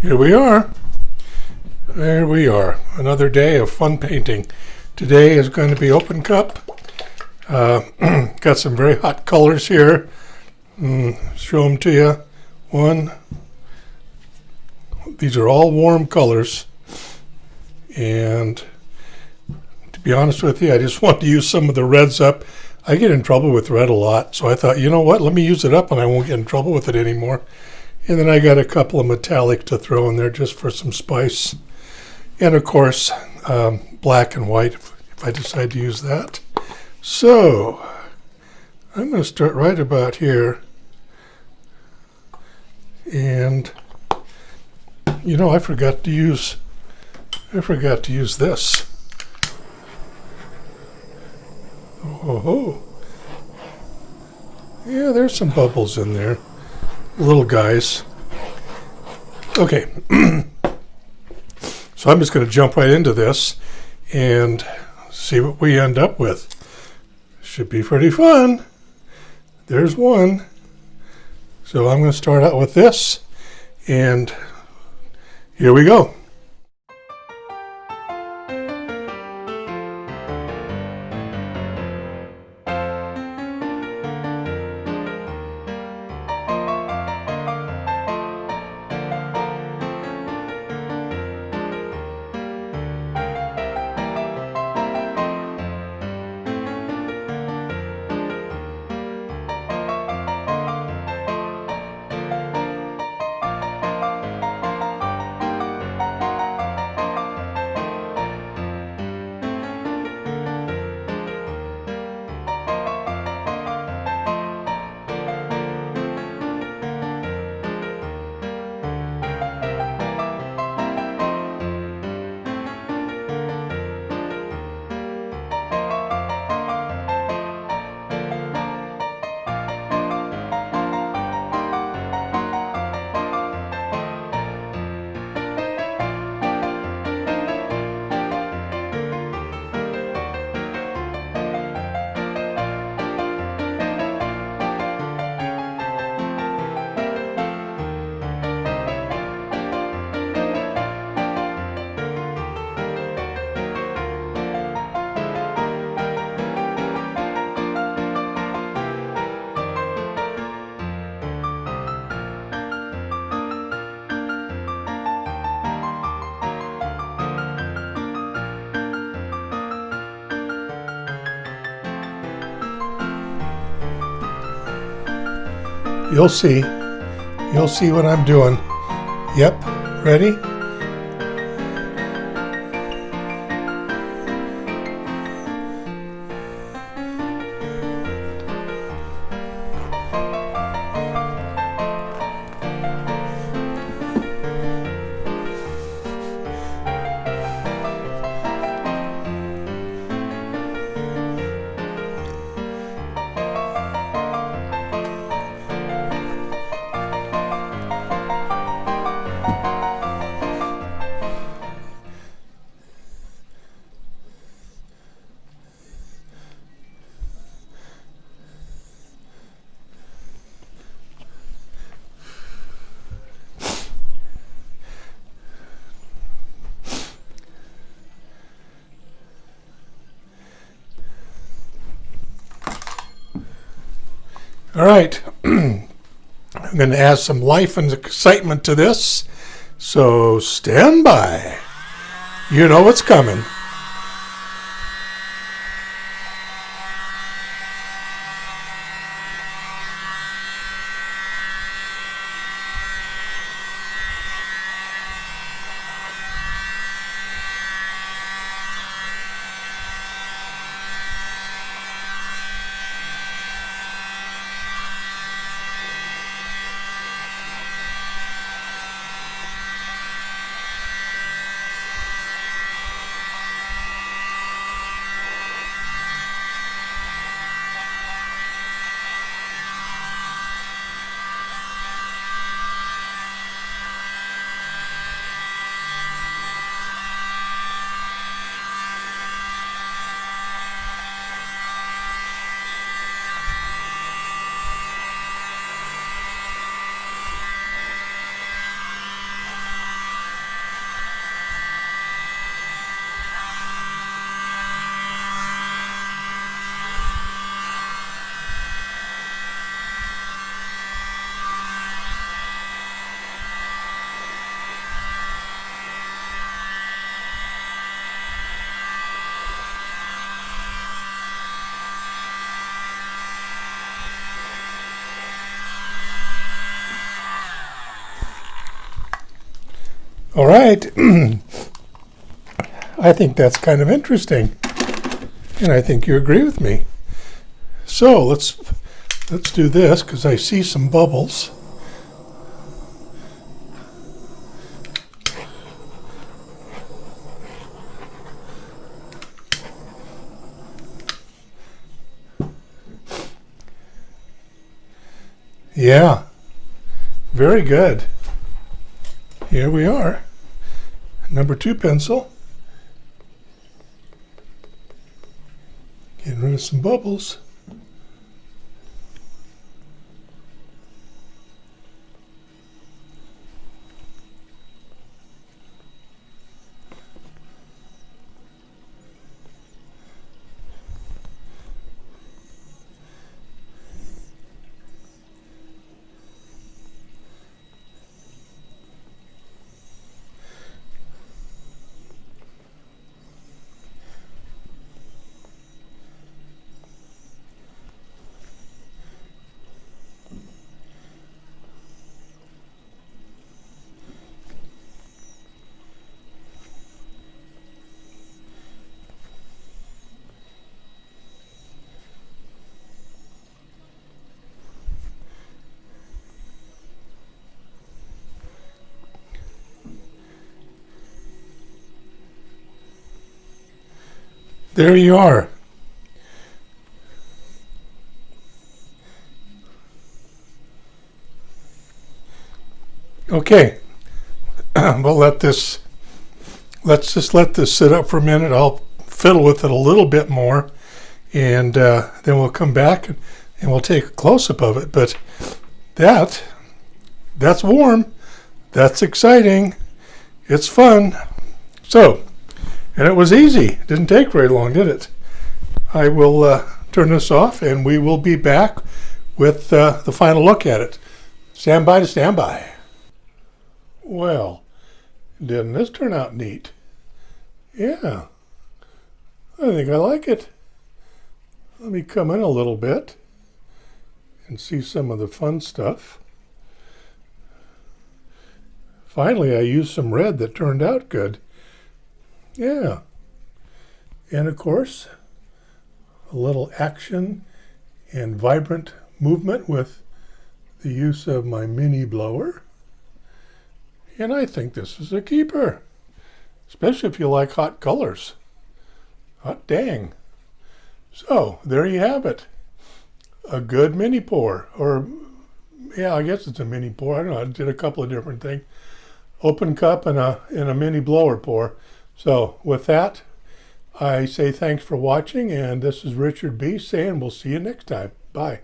Here we are. There we are. Another day of fun painting. Today is going to be open cup. Got some very hot colors here. Show them to you. One. These are all warm colors. And to be honest with you, I just want to use some of the reds up. I get in trouble with red a lot, so I thought, you know what, let me use it up and I won't get in trouble with it anymore. And then I got a couple of metallic to throw in there just for some spice. And of course, black and white if I decide to use that. So I'm going to start right about here. And you know, I forgot to use this. Oh, yeah, there's some bubbles in there, little guys. Okay, so I'm just going to jump right into this and see what we end up with. Should be pretty fun. There's one. So I'm going to start out with this, and here we go. You'll see what I'm doing. Yep, ready? All right, I'm going to add some life and excitement to this, so stand by. You know what's coming. All right. I think that's kind of interesting, and I think you agree with me. So let's do this because I see some bubbles. Yeah, very good. Here we are. Number 2 pencil. Getting rid of some bubbles. There you are. Okay, let's just let this sit up for a minute. I'll fiddle with it a little bit more, and then we'll come back and we'll take a close-up of it. But that's warm. That's exciting. It's fun. So, and it was easy. It didn't take very long, did it? I will turn this off, and we will be back with the final look at it. Stand by to stand by. Well, didn't this turn out neat? Yeah, I think I like it. Let me come in a little bit and see some of the fun stuff. Finally, I used some red that turned out good. Yeah. And of course, a little action and vibrant movement with the use of my mini blower. And I think this is a keeper, especially if you like hot colors. Hot dang. So there you have it. A good mini pour, or yeah, I guess it's a mini pour. I don't know. I did a couple of different things. Open cup and a mini blower pour. So with that, I say thanks for watching, and this is Richard B. saying we'll see you next time. Bye.